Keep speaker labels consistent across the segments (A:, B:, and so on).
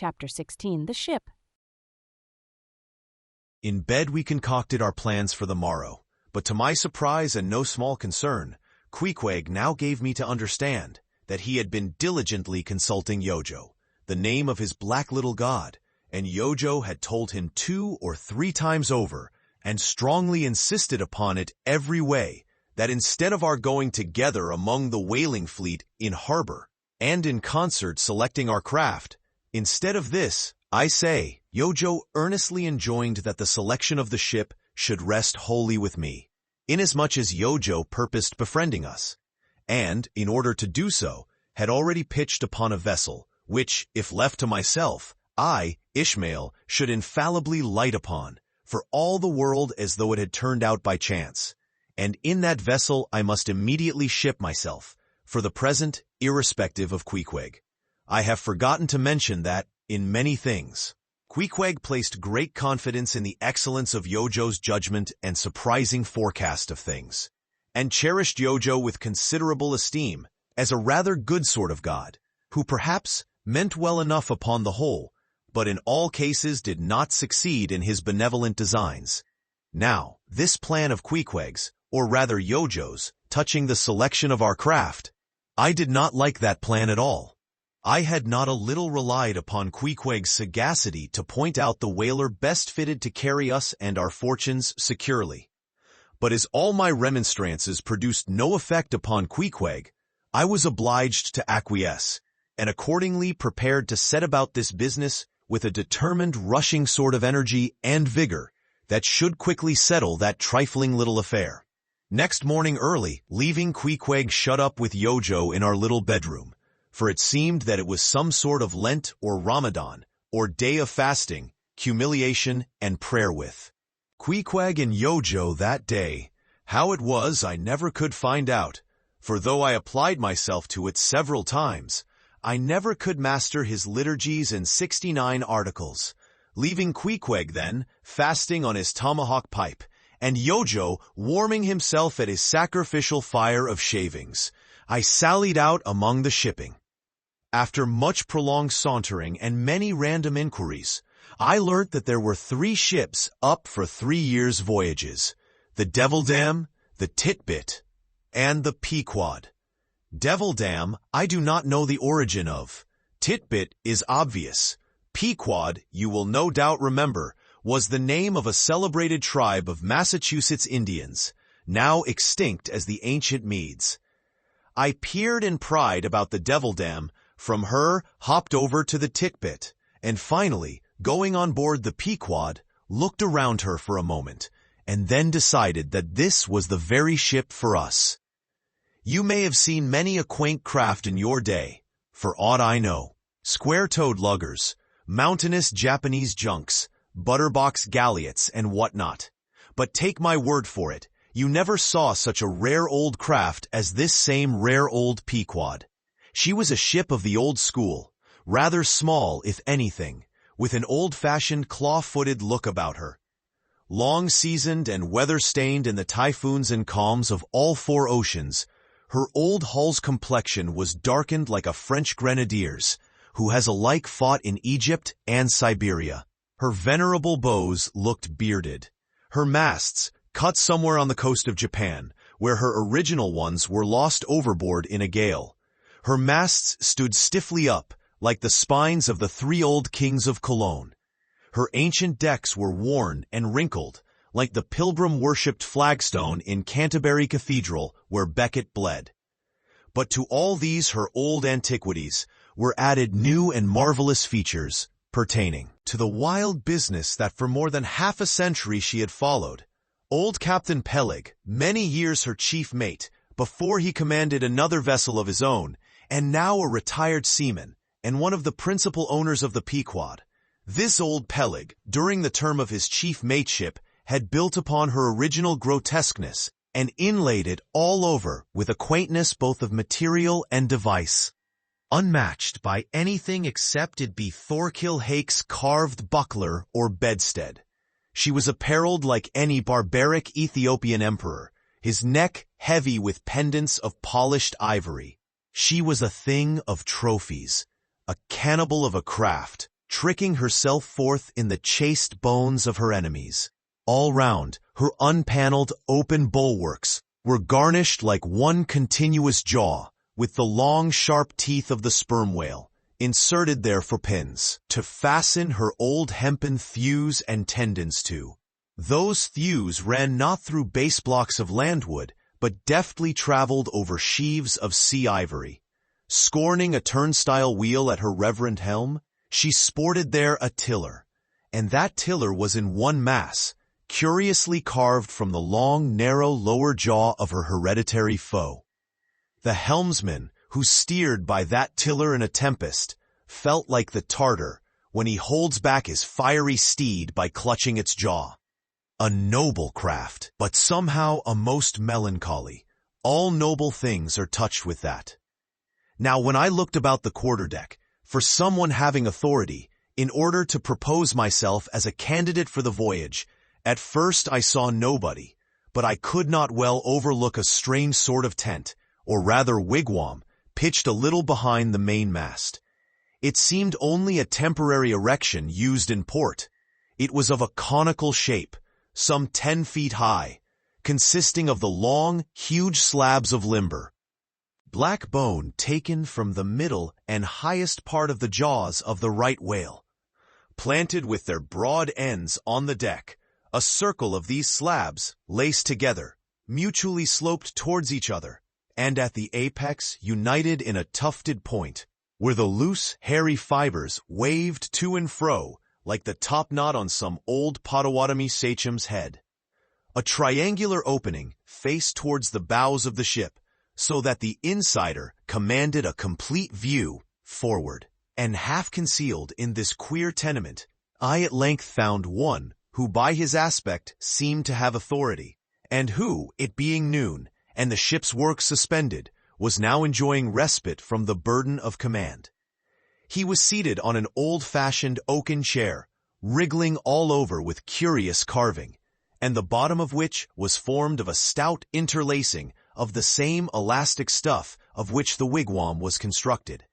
A: Chapter 16, The Ship.
B: In bed we concocted our plans for the morrow, but to my surprise and no small concern, Queequeg now gave me to understand that he had been diligently consulting Yojo, the name of his black little god, and Yojo had told him 2 or 3 times over, and strongly insisted upon it every way, that instead of our going together among the whaling fleet in harbor, and in concert selecting our craft, instead of this, I say, Yojo earnestly enjoined that the selection of the ship should rest wholly with me, inasmuch as Yojo purposed befriending us, and, in order to do so, had already pitched upon a vessel, which, if left to myself, I, Ishmael, should infallibly light upon, for all the world as though it had turned out by chance. And in that vessel I must immediately ship myself, for the present, irrespective of Queequeg. I have forgotten to mention that, in many things, Queequeg placed great confidence in the excellence of Yojo's judgment and surprising forecast of things, and cherished Yojo with considerable esteem as a rather good sort of god, who perhaps meant well enough upon the whole, but in all cases did not succeed in his benevolent designs. Now, this plan of Queequeg's, or rather Yojo's, touching the selection of our craft, I did not like that plan at all. I had not a little relied upon Queequeg's sagacity to point out the whaler best fitted to carry us and our fortunes securely. But as all my remonstrances produced no effect upon Queequeg, I was obliged to acquiesce, and accordingly prepared to set about this business with a determined rushing sort of energy and vigor that should quickly settle that trifling little affair. Next morning early, leaving Queequeg shut up with Yojo in our little bedroom, for it seemed that it was some sort of Lent or Ramadan, or day of fasting, humiliation, and prayer with Queequeg and Yojo that day. How it was I never could find out, for though I applied myself to it several times, I never could master his liturgies and 69 articles. Leaving Queequeg then, fasting on his tomahawk pipe, and Yojo warming himself at his sacrificial fire of shavings, I sallied out among the shipping. After much prolonged sauntering and many random inquiries, I learnt that there were 3 ships up for 3 years' voyages: the Devil Dam, the Titbit, and the Pequod. Devil Dam I do not know the origin of. Titbit is obvious. Pequod, you will no doubt remember, was the name of a celebrated tribe of Massachusetts Indians, now extinct as the ancient Medes. I peered and pried about the Devil Dam, from her hopped over to the Titbit, and finally, going on board the Pequod, looked around her for a moment, and then decided that this was the very ship for us. You may have seen many a quaint craft in your day, for aught I know. Square-toed luggers, mountainous Japanese junks, butterbox galliots, and what-not. But take my word for it, you never saw such a rare old craft as this same rare old Pequod. She was a ship of the old school, rather small if anything, with an old-fashioned claw-footed look about her. Long-seasoned and weather-stained in the typhoons and calms of all 4 oceans, her old hull's complexion was darkened like a French grenadier's, who has alike fought in Egypt and Siberia. Her venerable bows looked bearded. Her masts, cut somewhere on the coast of Japan, where her original ones were lost overboard in a gale. Her masts stood stiffly up, like the spines of the 3 old kings of Cologne. Her ancient decks were worn and wrinkled, like the pilgrim-worshipped flagstone in Canterbury Cathedral where Becket bled. But to all these her old antiquities were added new and marvelous features pertaining to the wild business that for more than half a century she had followed. Old Captain Peleg, many years her chief mate, before he commanded another vessel of his own, and now a retired seaman, and one of the principal owners of the Pequod. This old Peleg, during the term of his chief mateship, had built upon her original grotesqueness, and inlaid it all over with a quaintness both of material and device, unmatched by anything except it be Thorkill Hake's carved buckler or bedstead. She was apparelled like any barbaric Ethiopian emperor, his neck heavy with pendants of polished ivory. She was a thing of trophies, a cannibal of a craft, tricking herself forth in the chased bones of her enemies. All round, her unpaneled, open bulwarks were garnished like one continuous jaw, with the long, sharp teeth of the sperm whale, inserted there for pins, to fasten her old hempen thews and tendons to. Those thews ran not through base blocks of landwood, but deftly traveled over sheaves of sea ivory. Scorning a turnstile wheel at her reverend helm, she sported there a tiller, and that tiller was in one mass, curiously carved from the long, narrow lower jaw of her hereditary foe. The helmsman, who steered by that tiller in a tempest, felt like the Tartar when he holds back his fiery steed by clutching its jaw. A noble craft, but somehow a most melancholy. All noble things are touched with that. Now when I looked about the quarterdeck, for someone having authority, in order to propose myself as a candidate for the voyage, at first I saw nobody, but I could not well overlook a strange sort of tent, or rather wigwam, pitched a little behind the mainmast. It seemed only a temporary erection used in port. It was of a conical shape, some 10 feet high, consisting of the long, huge slabs of limber, black bone taken from the middle and highest part of the jaws of the right whale, planted with their broad ends on the deck. A circle of these slabs, laced together, mutually sloped towards each other, and at the apex united in a tufted point, where the loose, hairy fibers waved to and fro like the topknot on some old Potawatomi sachem's head. A triangular opening faced towards the bows of the ship, so that the insider commanded a complete view forward. And half concealed in this queer tenement, I at length found one who by his aspect seemed to have authority, and who, it being noon, and the ship's work suspended, was now enjoying respite from the burden of command. He was seated on an old-fashioned oaken chair, wriggling all over with curious carving, and the bottom of which was formed of a stout interlacing of the same elastic stuff of which the wigwam was constructed.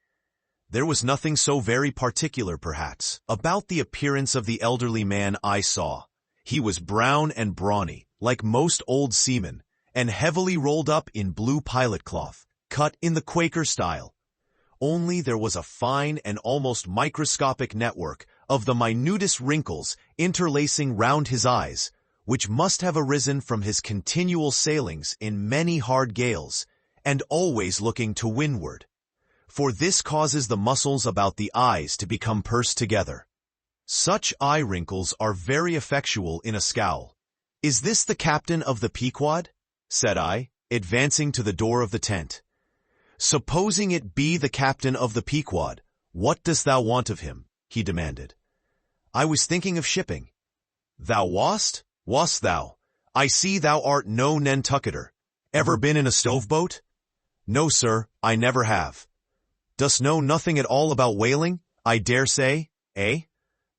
B: There was nothing so very particular, perhaps, about the appearance of the elderly man I saw. He was brown and brawny, like most old seamen, and heavily rolled up in blue pilot cloth, cut in the Quaker style. Only there was a fine and almost microscopic network of the minutest wrinkles interlacing round his eyes, which must have arisen from his continual sailings in many hard gales, and always looking to windward. For this causes the muscles about the eyes to become pursed together. Such eye wrinkles are very effectual in a scowl. "Is this the captain of the Pequod?" said I, advancing to the door of the tent. "Supposing it be the captain of the Pequod, what dost thou want of him?" he demanded. "I was thinking of shipping." "Thou wast? Wast thou? I see thou art no Nantucketer. Ever been in a stove-boat?" "No, sir, I never have." "Dost know nothing at all about whaling, I dare say, eh?"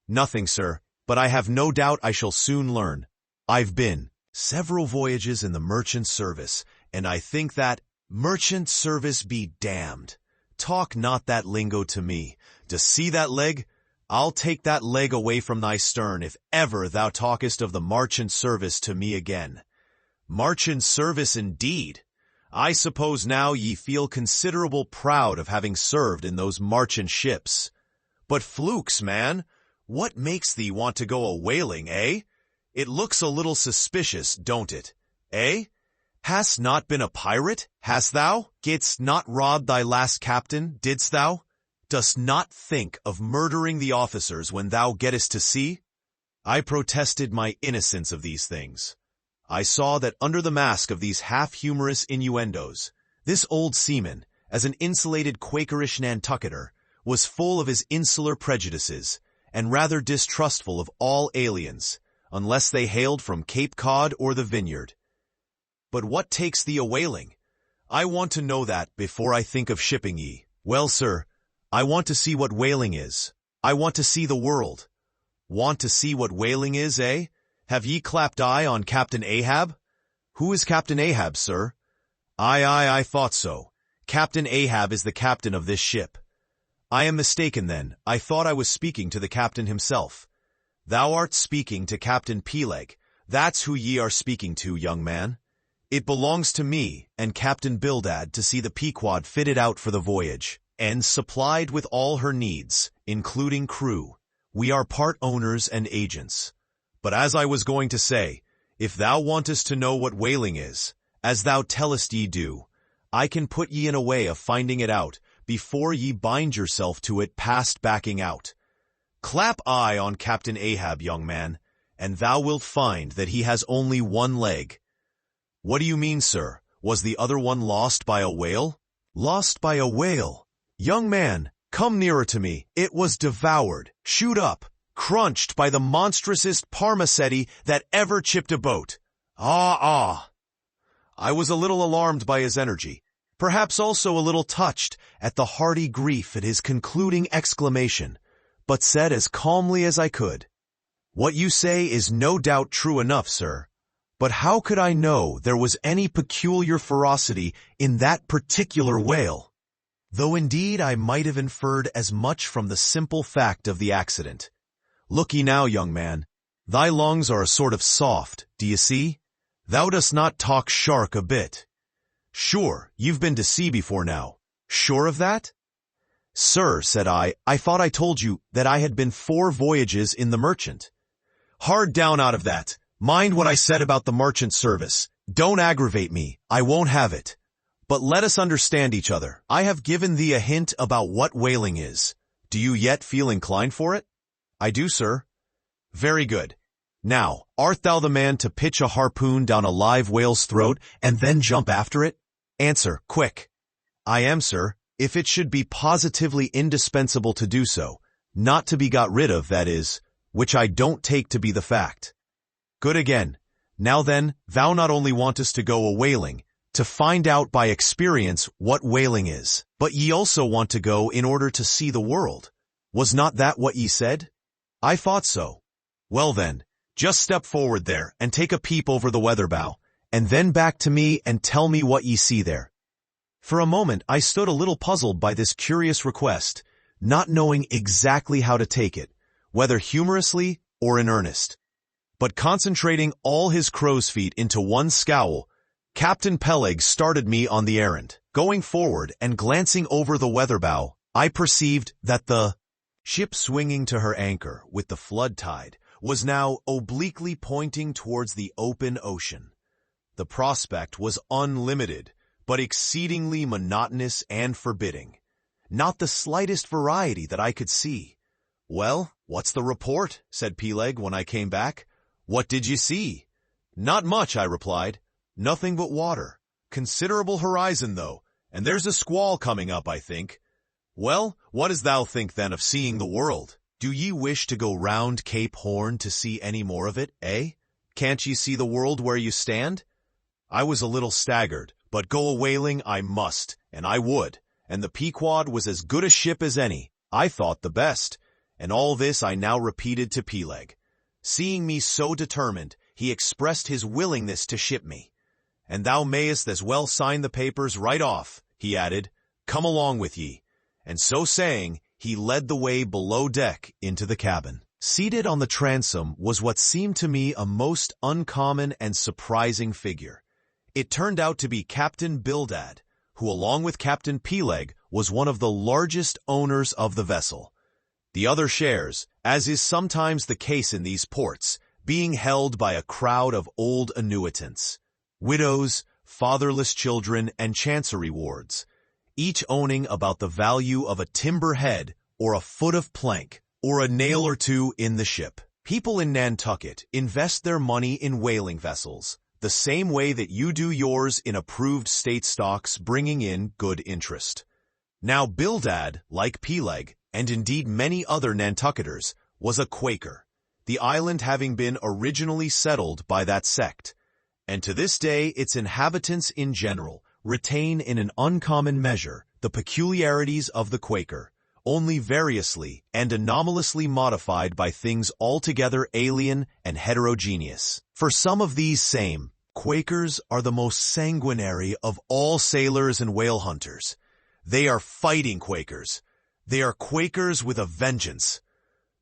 B: "Nothing, sir, but I have no doubt I shall soon learn. I've been several voyages in the merchant service, and I think that—" "Merchant service be damned. Talk not that lingo to me. To see that leg? I'll take that leg away from thy stern if ever thou talkest of the marchant service to me again." "Marchant service indeed! I suppose now ye feel considerable proud of having served in those marchant ships. But flukes, man, what makes thee want to go a-whaling, eh? It looks a little suspicious, don't it, eh? Hast not been a pirate, hast thou? Didst not rob thy last captain, didst thou? Dost not think of murdering the officers when thou gettest to sea?" I protested my innocence of these things. I saw that under the mask of these half-humorous innuendos, this old seaman, as an insulated Quakerish Nantucketer, was full of his insular prejudices, and rather distrustful of all aliens, unless they hailed from Cape Cod or the Vineyard. "But what takes thee a-whaling? I want to know that before I think of shipping ye." "Well, sir, I want to see what whaling is. I want to see the world." "Want to see what whaling is, eh? Have ye clapped eye on Captain Ahab?" "Who is Captain Ahab, sir?" "Aye, I thought so. Captain Ahab is the captain of this ship." I am mistaken then. I thought I was speaking to the captain himself. Thou art speaking to Captain Peleg. That's who ye are speaking to, young man. It belongs to me and Captain Bildad to see the Pequod fitted out for the voyage, and supplied with all her needs, including crew. We are part owners and agents. But as I was going to say, if thou wantest to know what whaling is, as thou tellest ye do, I can put ye in a way of finding it out before ye bind yourself to it past backing out. Clap eye on Captain Ahab, young man, and thou wilt find that he has only one leg. What do you mean, sir? Was the other one lost by a whale? Lost by a whale? Young man, come nearer to me. It was devoured, chewed up, crunched by the monstrousest parmacetti that ever chipped a boat. Ah! I was a little alarmed by his energy, perhaps also a little touched at the hearty grief at his concluding exclamation, but said as calmly as I could, "What you say is no doubt true enough, sir. But how could I know there was any peculiar ferocity in that particular whale? Though indeed I might have inferred as much from the simple fact of the accident. Look-ye now, young man, thy lungs are a sort of soft, do you see? Thou dost not talk shark a bit. Sure, you've been to sea before now. Sure of that?" "Sir," said I thought I told you that I had been 4 voyages in the merchant." "Hard down out of that. Mind what I said about the merchant service. Don't aggravate me. I won't have it. But let us understand each other. I have given thee a hint about what whaling is. Do you yet feel inclined for it?" "I do, sir." "Very good. Now, art thou the man to pitch a harpoon down a live whale's throat and then jump after it? Answer, quick." "I am, sir, if it should be positively indispensable to do so, not to be got rid of, that is, which I don't take to be the fact." "Good again. Now then, thou not only wantest to go a-whaling, to find out by experience what whaling is, but ye also want to go in order to see the world. Was not that what ye said?" "I thought so." "Well then, just step forward there and take a peep over the weather bow, and then back to me and tell me what ye see there." For a moment I stood a little puzzled by this curious request, not knowing exactly how to take it, whether humorously or in earnest. But concentrating all his crow's feet into one scowl, Captain Peleg started me on the errand. Going forward and glancing over the weather bow, I perceived that the ship swinging to her anchor with the flood tide was now obliquely pointing towards the open ocean. The prospect was unlimited, but exceedingly monotonous and forbidding. Not the slightest variety that I could see. "Well, what's the report?" said Peleg when I came back. "What did you see?" "Not much," I replied. "Nothing but water. Considerable horizon, though, and there's a squall coming up, I think." "Well, what does thou think, then, of seeing the world? Do ye wish to go round Cape Horn to see any more of it, eh? Can't ye see the world where you stand?" I was a little staggered, but go a-whaling I must, and I would, and the Pequod was as good a ship as any, I thought the best, and all this I now repeated to Peleg. Seeing me so determined, he expressed his willingness to ship me. "And thou mayest as well sign the papers right off," he added. "Come along with ye." And so saying, he led the way below deck into the cabin. Seated on the transom was what seemed to me a most uncommon and surprising figure. It turned out to be Captain Bildad, who along with Captain Peleg was one of the largest owners of the vessel. The other shares, as is sometimes the case in these ports, being held by a crowd of old annuitants, widows, fatherless children, and chancery wards, each owning about the value of a timber head or a foot of plank or a nail or two in the ship. People in Nantucket invest their money in whaling vessels, the same way that you do yours in approved state stocks bringing in good interest. Now Bildad, like Peleg, and indeed many other Nantucketers, was a Quaker, the island having been originally settled by that sect, and to this day its inhabitants in general retain in an uncommon measure the peculiarities of the Quaker, only variously and anomalously modified by things altogether alien and heterogeneous. For some of these same Quakers are the most sanguinary of all sailors and whale hunters. They are fighting Quakers. They are Quakers with a vengeance,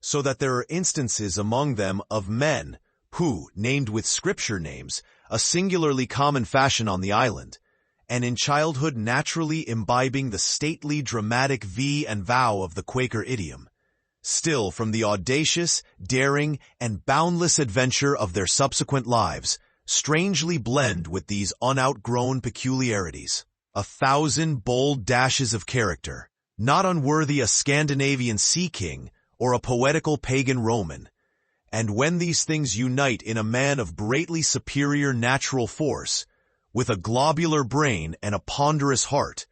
B: so that there are instances among them of men who, named with scripture names, a singularly common fashion on the island, and in childhood naturally imbibing the stately dramatic V and vow of the Quaker idiom, still from the audacious, daring, and boundless adventure of their subsequent lives, strangely blend with these unoutgrown peculiarities. 1,000 bold dashes of character, not unworthy a Scandinavian sea king or a poetical pagan Roman. And when these things unite in a man of greatly superior natural force, with a globular brain and a ponderous heart,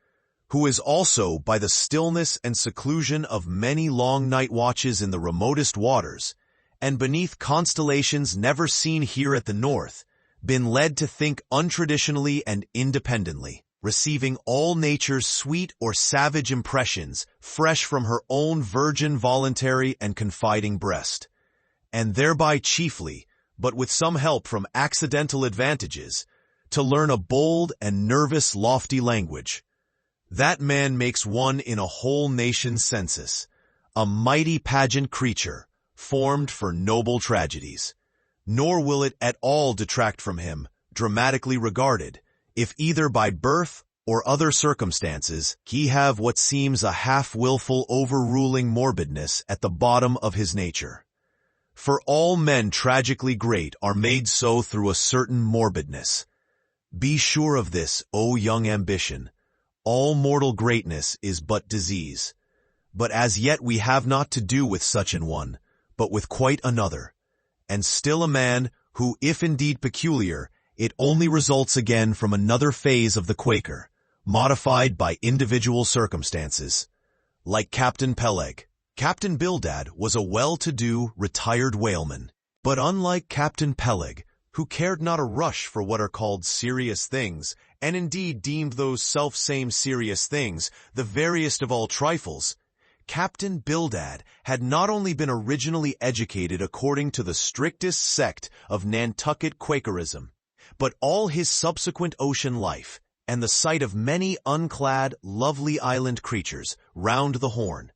B: who is also, by the stillness and seclusion of many long night watches in the remotest waters, and beneath constellations never seen here at the north, been led to think untraditionally and independently, receiving all nature's sweet or savage impressions fresh from her own virgin, voluntary, and confiding breast, and thereby chiefly, but with some help from accidental advantages, to learn a bold and nervous lofty language. That man makes one in a whole nation's census, a mighty pageant creature, formed for noble tragedies. Nor will it at all detract from him, dramatically regarded, if either by birth or other circumstances he have what seems a half-willful overruling morbidness at the bottom of his nature. For all men tragically great are made so through a certain morbidness. Be sure of this, O young ambition. All mortal greatness is but disease. But as yet we have not to do with such an one, but with quite another, and still a man who, if indeed peculiar, it only results again from another phase of the Quaker, modified by individual circumstances. Like Captain Peleg, Captain Bildad was a well-to-do, retired whaleman. But unlike Captain Peleg, who cared not a rush for what are called serious things, and indeed deemed those self-same serious things the veriest of all trifles, Captain Bildad had not only been originally educated according to the strictest sect of Nantucket Quakerism, but all his subsequent ocean life, and the sight of many unclad, lovely island creatures round the Horn,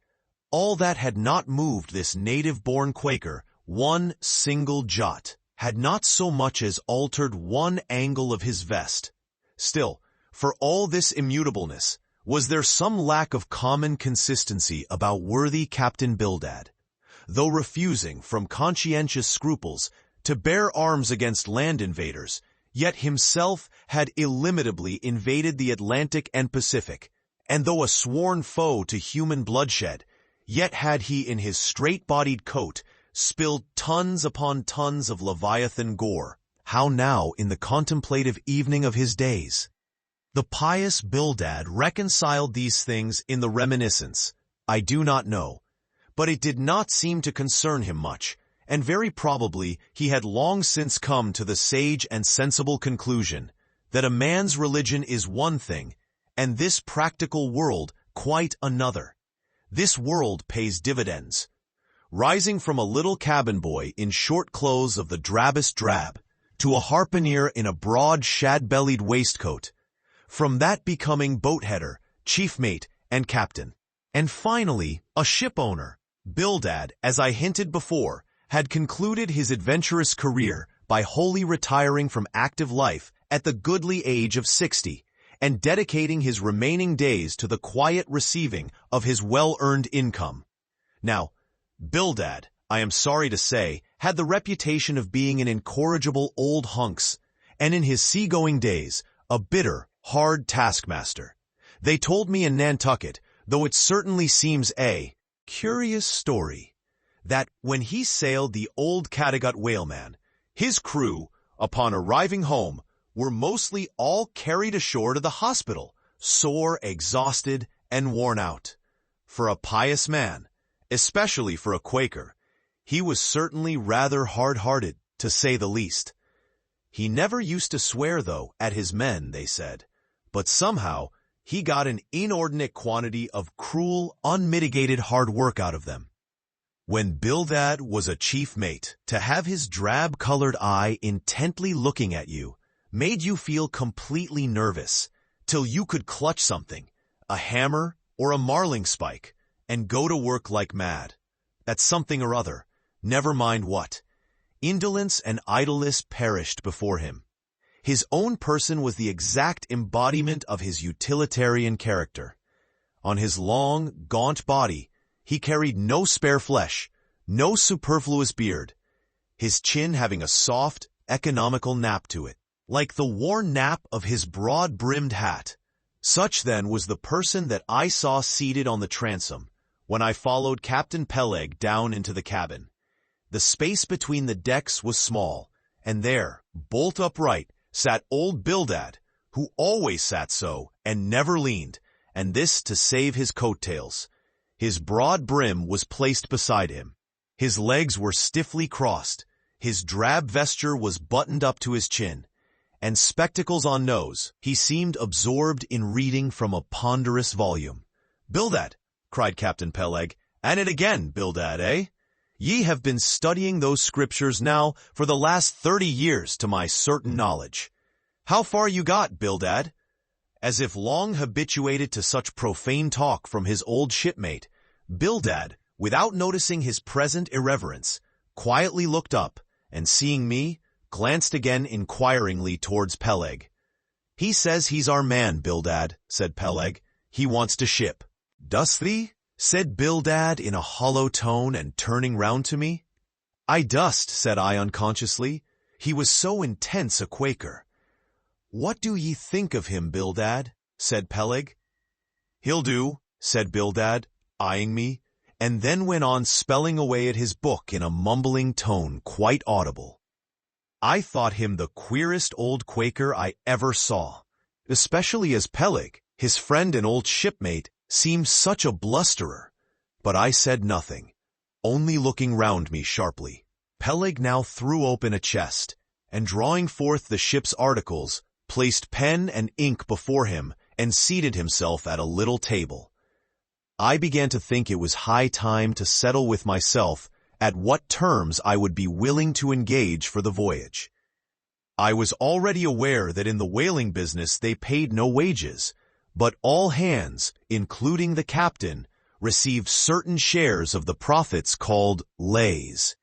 B: all that had not moved this native-born Quaker one single jot, had not so much as altered one angle of his vest. Still, for all this immutableness, was there some lack of common consistency about worthy Captain Bildad, though refusing, from conscientious scruples, to bear arms against land invaders, yet himself had illimitably invaded the Atlantic and Pacific, and though a sworn foe to human bloodshed, yet had he in his straight-bodied coat spilled tons upon tons of Leviathan gore. How now in the contemplative evening of his days? The pious Bildad reconciled these things in the reminiscence, I do not know, but it did not seem to concern him much, and very probably he had long since come to the sage and sensible conclusion that a man's religion is one thing, and this practical world quite another. This world pays dividends. Rising from a little cabin boy in short clothes of the drabbest drab, to a harpooner in a broad shad-bellied waistcoat, from that becoming boat-header, chief mate, and captain, and finally a ship-owner, Bildad, as I hinted before, had concluded his adventurous career by wholly retiring from active life at the goodly age of 60, and dedicating his remaining days to the quiet receiving of his well-earned income. Now, Bildad, I am sorry to say, had the reputation of being an incorrigible old hunks, and in his seagoing days, a bitter, hard taskmaster. They told me in Nantucket, though it certainly seems a curious story, that when he sailed the old Cattegut whaleman, his crew, upon arriving home, were mostly all carried ashore to the hospital, sore, exhausted, and worn out. For a pious man, especially for a Quaker, he was certainly rather hard-hearted, to say the least. He never used to swear, though, at his men, they said, but somehow he got an inordinate quantity of cruel, unmitigated hard work out of them. When Bildad was a chief mate, to have his drab-colored eye intently looking at you made you feel completely nervous, till you could clutch something, a hammer or a marling spike, and go to work like mad. At something or other, never mind what. Indolence and idleness perished before him. His own person was the exact embodiment of his utilitarian character. On his long, gaunt body, he carried no spare flesh, no superfluous beard, his chin having a soft, economical nap to it, like the worn nap of his broad-brimmed hat. Such then was the person that I saw seated on the transom when I followed Captain Peleg down into the cabin. The space between the decks was small, and there, bolt upright, sat old Bildad, who always sat so and never leaned, and this to save his coat-tails. His broad brim was placed beside him. His legs were stiffly crossed, his drab vesture was buttoned up to his chin, and spectacles on nose, he seemed absorbed in reading from a ponderous volume. "Bildad," cried Captain Peleg, "and it again, Bildad, eh? Ye have been studying those scriptures now for the last 30 years to my certain knowledge. How far you got, Bildad?" As if long habituated to such profane talk from his old shipmate, Bildad, without noticing his present irreverence, quietly looked up, and seeing me, glanced again inquiringly towards Peleg. "He says he's our man, Bildad," said Peleg. "He wants to ship." "Dost thee?" said Bildad in a hollow tone and turning round to me. "I dust," said I unconsciously. He was so intense a Quaker. "What do ye think of him, Bildad?" said Peleg. "He'll do," said Bildad, eyeing me, and then went on spelling away at his book in a mumbling tone quite audible. I thought him the queerest old Quaker I ever saw, especially as Peleg, his friend and old shipmate, seemed such a blusterer. But I said nothing, only looking round me sharply. Peleg now threw open a chest, and drawing forth the ship's articles, placed pen and ink before him, and seated himself at a little table. I began to think it was high time to settle with myself at what terms I would be willing to engage for the voyage. I was already aware that in the whaling business they paid no wages, but all hands, including the captain, received certain shares of the profits called lays,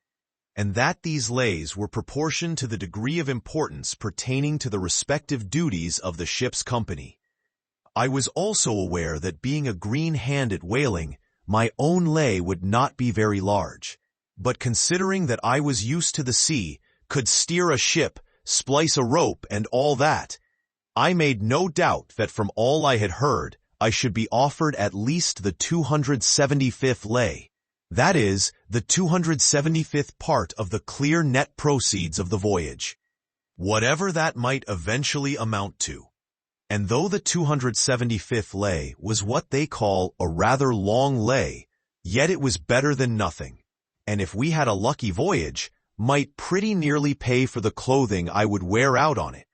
B: and that these lays were proportioned to the degree of importance pertaining to the respective duties of the ship's company. I was also aware that being a green hand at whaling, my own lay would not be very large, but considering that I was used to the sea, could steer a ship, splice a rope, and all that, I made no doubt that from all I had heard, I should be offered at least the 275th lay, that is, the 275th part of the clear net proceeds of the voyage, whatever that might eventually amount to. And though the 275th lay was what they call a rather long lay, yet it was better than nothing, and if we had a lucky voyage, might pretty nearly pay for the clothing I would wear out on it.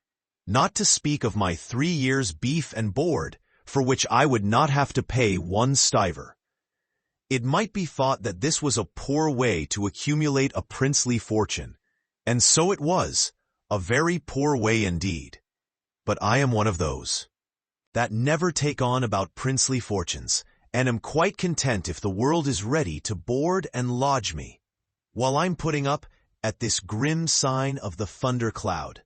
B: Not to speak of my 3 years' beef and board, for which I would not have to pay 1 stiver. It might be thought that this was a poor way to accumulate a princely fortune, and so it was, a very poor way indeed. But I am one of those that never take on about princely fortunes, and am quite content if the world is ready to board and lodge me, while I'm putting up at this grim sign of the thundercloud.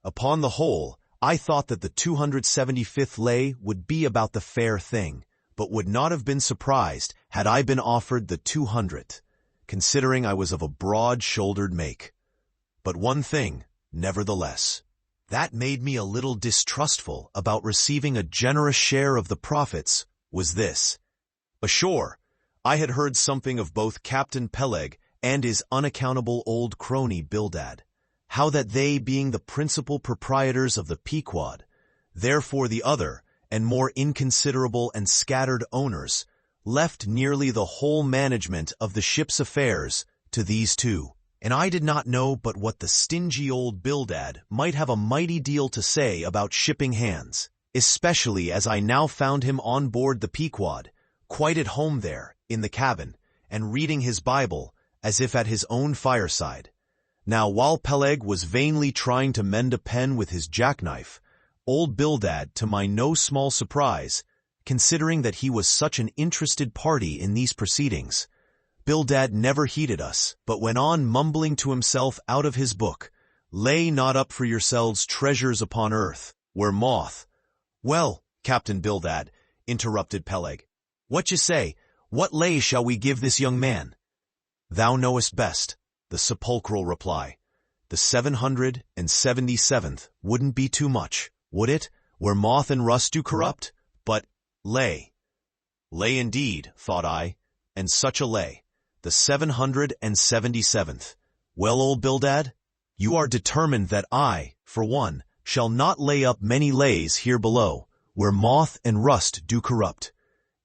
B: Upon the whole, I thought that the 275th lay would be about the fair thing, but would not have been surprised had I been offered the 200th, considering I was of a broad-shouldered make. But one thing, nevertheless, that made me a little distrustful about receiving a generous share of the profits was this. Ashore, I had heard something of both Captain Peleg and his unaccountable old crony Bildad, how that they, being the principal proprietors of the Pequod, therefore the other and more inconsiderable and scattered owners, left nearly the whole management of the ship's affairs to these two. And I did not know but what the stingy old Bildad might have a mighty deal to say about shipping hands, especially as I now found him on board the Pequod, quite at home there, in the cabin, and reading his Bible, as if at his own fireside. Now, while Peleg was vainly trying to mend a pen with his jackknife, old Bildad, to my no small surprise, considering that he was such an interested party in these proceedings. Bildad never heeded us, but went on mumbling to himself out of his book, "Lay not up for yourselves treasures upon earth, where moth—" "Well, Captain Bildad," interrupted Peleg, "what you say? What lay shall we give this young man?" "Thou knowest best," the sepulchral reply. "The 777th wouldn't be too much, would it, where moth and rust do corrupt? But lay." Lay indeed, thought I, and such a lay. The 777th. Well, old Bildad, you are determined that I, for one, shall not lay up many lays here below, where moth and rust do corrupt.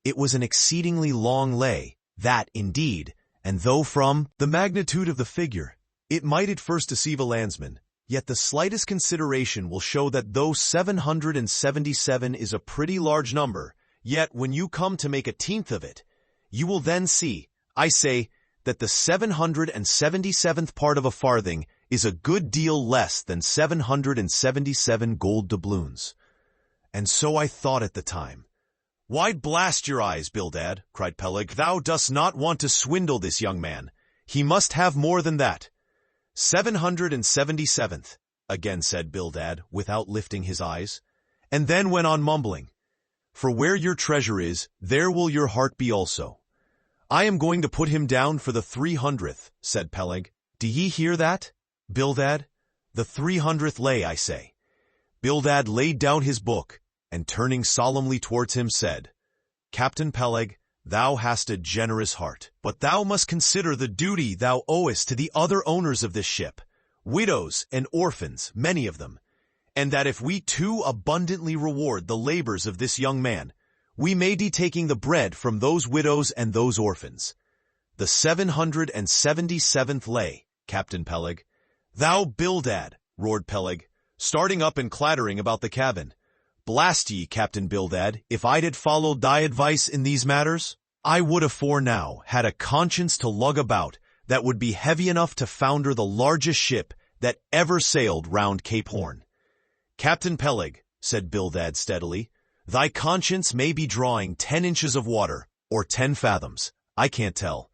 B: It was an exceedingly long lay, that indeed, and though from the magnitude of the figure, it might at first deceive a landsman, yet the slightest consideration will show that though 777 is a pretty large number, yet when you come to make a tenth of it, you will then see, I say, that the 777th part of a farthing is a good deal less than 777 gold doubloons. And so I thought at the time. "Why, blast your eyes, Bildad," cried Peleg, "thou dost not want to swindle this young man. He must have more than that." 777th, again said Bildad, without lifting his eyes, and then went on mumbling, "For where your treasure is, there will your heart be also." "I am going to put him down for the 300th, said Peleg. "Do ye hear that, Bildad? The 300th lay, I say." Bildad laid down his book, and turning solemnly towards him said, "Captain Peleg, thou hast a generous heart, but thou must consider the duty thou owest to the other owners of this ship, widows and orphans, many of them, and that if we too abundantly reward the labors of this young man, we may be taking the bread from those widows and those orphans. The 777th lay, Captain Peleg." "Thou Bildad," roared Peleg, starting up and clattering about the cabin. "Blast ye, Captain Bildad, if I'd had followed thy advice in these matters, I would afore now had a conscience to lug about that would be heavy enough to founder the largest ship that ever sailed round Cape Horn." "Captain Peleg," said Bildad steadily, "thy conscience may be drawing 10 inches of water, or 10 fathoms, I can't tell.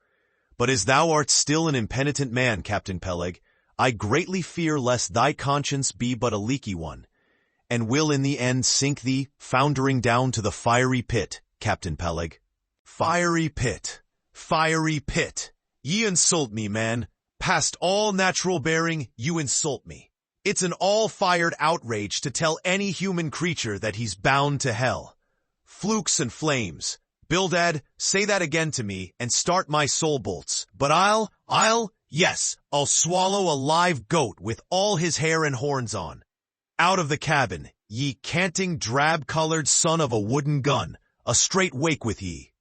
B: But as thou art still an impenitent man, Captain Peleg, I greatly fear lest thy conscience be but a leaky one, and will in the end sink thee, foundering down to the fiery pit, Captain Peleg." "Fiery pit, fiery pit. Ye insult me, man. Past all natural bearing, you insult me. It's an all-fired outrage to tell any human creature that he's bound to hell. Flukes and flames. Bildad, say that again to me and start my soul bolts. But I'll swallow a live goat with all his hair and horns on. Out of the cabin, ye canting drab-colored son of a wooden gun, a straight wake with ye."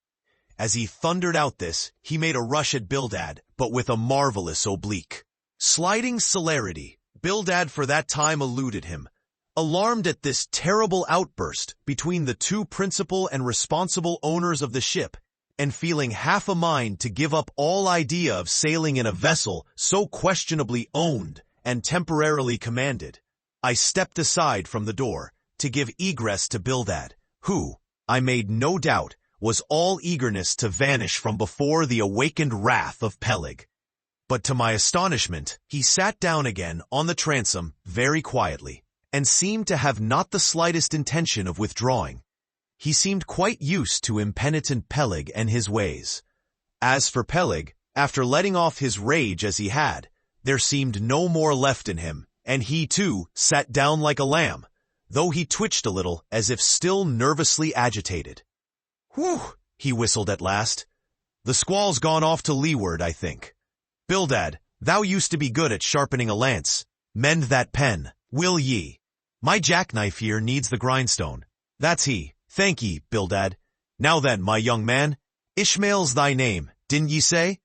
B: As he thundered out this, he made a rush at Bildad, but with a marvelous oblique. Sliding celerity, Bildad for that time eluded him. Alarmed at this terrible outburst between the two principal and responsible owners of the ship, and feeling half a mind to give up all idea of sailing in a vessel so questionably owned and temporarily commanded, I stepped aside from the door to give egress to Bildad, who, I made no doubt, was all eagerness to vanish from before the awakened wrath of Peleg. But to my astonishment, he sat down again on the transom very quietly, and seemed to have not the slightest intention of withdrawing. He seemed quite used to impenitent Peleg and his ways. As for Peleg, after letting off his rage as he had, there seemed no more left in him, and he too sat down like a lamb, though he twitched a little as if still nervously agitated. "Whew," he whistled at last. "The squall's gone off to leeward, I think. Bildad, thou used to be good at sharpening a lance. Mend that pen, will ye? My jackknife here needs the grindstone. That's he. Thank ye, Bildad. Now then, my young man, Ishmael's thy name, didn't ye say?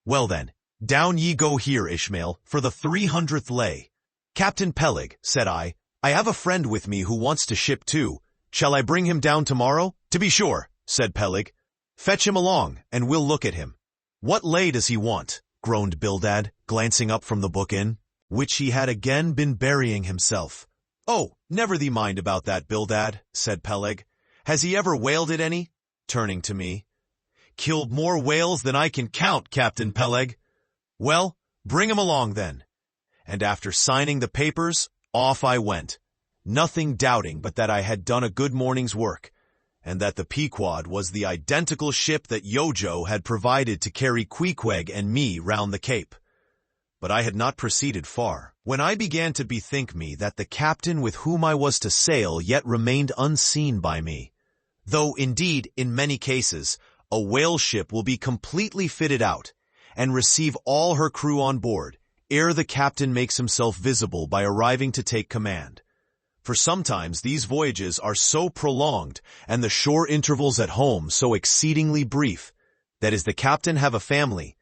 B: Well then, down ye go here, Ishmael, for the 300th lay." "Captain Peleg," said I have a friend with me who wants to ship too. Shall I bring him down tomorrow?" "To be sure," said Peleg. "Fetch him along, and we'll look at him." "What lay does he want?" groaned Bildad, glancing up from the book in which he had again been burying himself. "Oh, never thee mind about that, Bildad," said Peleg. Has he ever whaled it any? Turning to me. Killed more whales than I can count, Captain Peleg. Well, bring him along then. And after signing the papers, off I went, nothing doubting but that I had done a good morning's work, and that the Pequod was the identical ship that Yojo had provided to carry Queequeg and me round the Cape. But I had not proceeded far, when I began to bethink me that the captain with whom I was to sail yet remained unseen by me, though indeed, in many cases, a whale ship will be completely fitted out, and receive all her crew on board, ere the captain makes himself visible by arriving to take command. For sometimes these voyages are so prolonged, and the shore intervals at home so exceedingly brief, that as the captain have a family,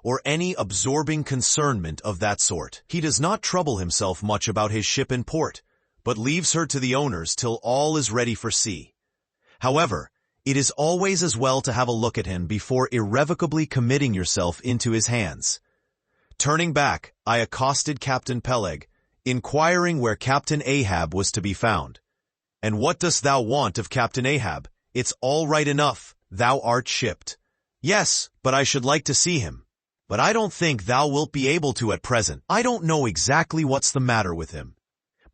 B: or any absorbing concernment of that sort, he does not trouble himself much about his ship in port, but leaves her to the owners till all is ready for sea. However, it is always as well to have a look at him before irrevocably committing yourself into his hands. Turning back, I accosted Captain Peleg, inquiring where Captain Ahab was to be found. And what dost thou want of Captain Ahab? It's all right enough, thou art shipped. Yes, but I should like to see him. But I don't think thou wilt be able to at present. I don't know exactly what's the matter with him.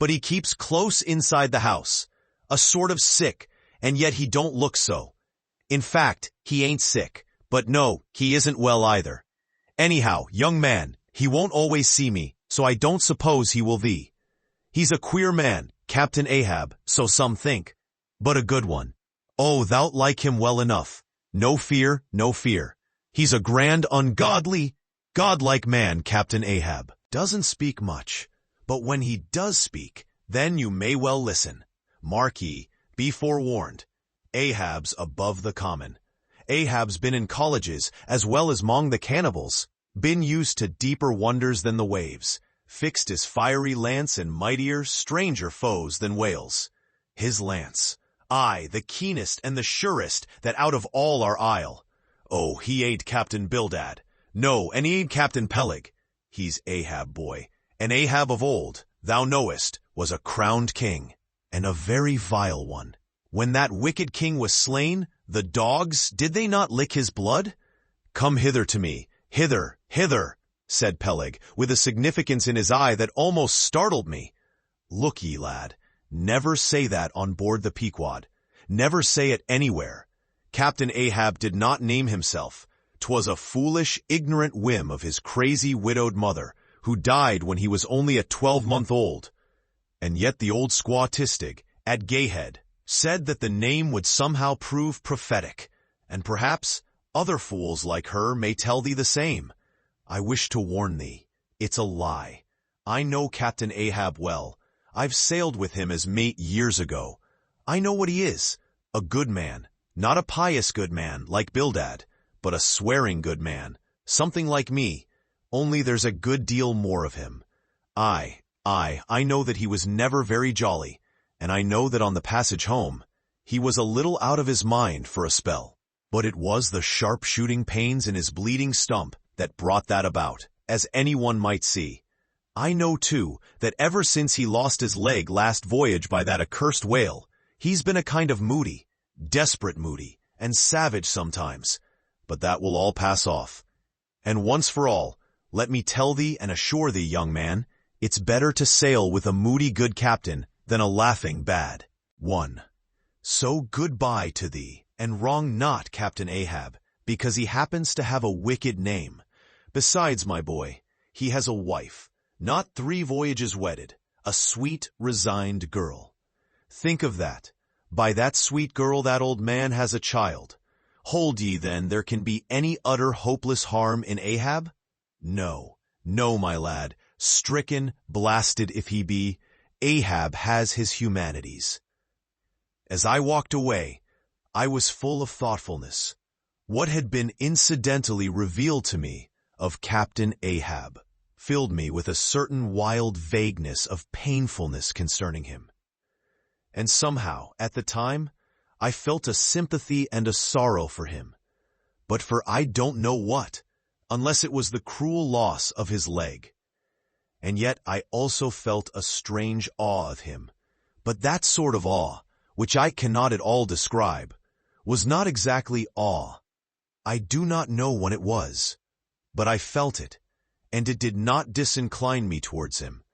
B: But he keeps close inside the house, a sort of sick, and yet he don't look so. In fact, he ain't sick, but no, he isn't well either. Anyhow, young man, he won't always see me, so I don't suppose he will thee. He's a queer man, Captain Ahab, so some think, but a good one. Oh, thou'lt like him well enough. No fear, no fear. He's a grand, ungodly, godlike man, Captain Ahab. Doesn't speak much, but when he does speak, then you may well listen. Mark ye, be forewarned. Ahab's above the common. Ahab's been in colleges as well as 'mong the cannibals, been used to deeper wonders than the waves, fixed his fiery lance in mightier, stranger foes than whales. His lance, aye, the keenest and the surest that out of all our isle. Oh, he ain't Captain Bildad. No, and he ain't Captain Peleg. He's Ahab, boy. And Ahab of old, thou knowest, was a crowned king, and a very vile one. When that wicked king was slain, the dogs, did they not lick his blood? Come hither to me, hither, hither, said Peleg, with a significance in his eye that almost startled me. Look ye, lad, never say that on board the Pequod. Never say it anywhere. Captain Ahab did not name himself. 'Twas a foolish, ignorant whim of his crazy widowed mother, who died when he was only a 12-month old. And yet the old squaw Tistig, at Gayhead, said that the name would somehow prove prophetic, and perhaps other fools like her may tell thee the same. I wish to warn thee, it's a lie. I know Captain Ahab well. I've sailed with him as mate years ago. I know what he is, a good man. Not a pious good man, like Bildad, but a swearing good man, something like me, only there's a good deal more of him. I know that he was never very jolly, and I know that on the passage home, he was a little out of his mind for a spell. But it was the sharp-shooting pains in his bleeding stump that brought that about, as anyone might see. I know, too, that ever since he lost his leg last voyage by that accursed whale, he's been a kind of moody, desperate moody, and savage sometimes, but that will all pass off. And once for all, let me tell thee and assure thee, young man, it's better to sail with a moody good captain than a laughing bad one. So goodbye to thee, and wrong not Captain Ahab, because he happens to have a wicked name. Besides, my boy, he has a wife, not 3 voyages wedded, a sweet, resigned girl. Think of that. By that sweet girl that old man has a child. Hold ye then there can be any utter hopeless harm in Ahab? No, no, my lad, stricken, blasted if he be, Ahab has his humanities. As I walked away, I was full of thoughtfulness. What had been incidentally revealed to me of Captain Ahab filled me with a certain wild vagueness of painfulness concerning him. And somehow, at the time, I felt a sympathy and a sorrow for him, but for I don't know what, unless it was the cruel loss of his leg. And yet I also felt a strange awe of him, but that sort of awe, which I cannot at all describe, was not exactly awe. I do not know what it was, but I felt it, and it did not disincline me towards him,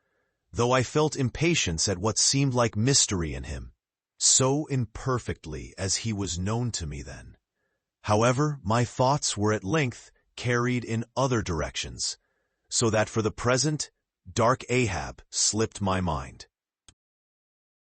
B: though I felt impatience at what seemed like mystery in him, so imperfectly as he was known to me then. However, my thoughts were at length carried in other directions, so that for the present, dark Ahab slipped my mind.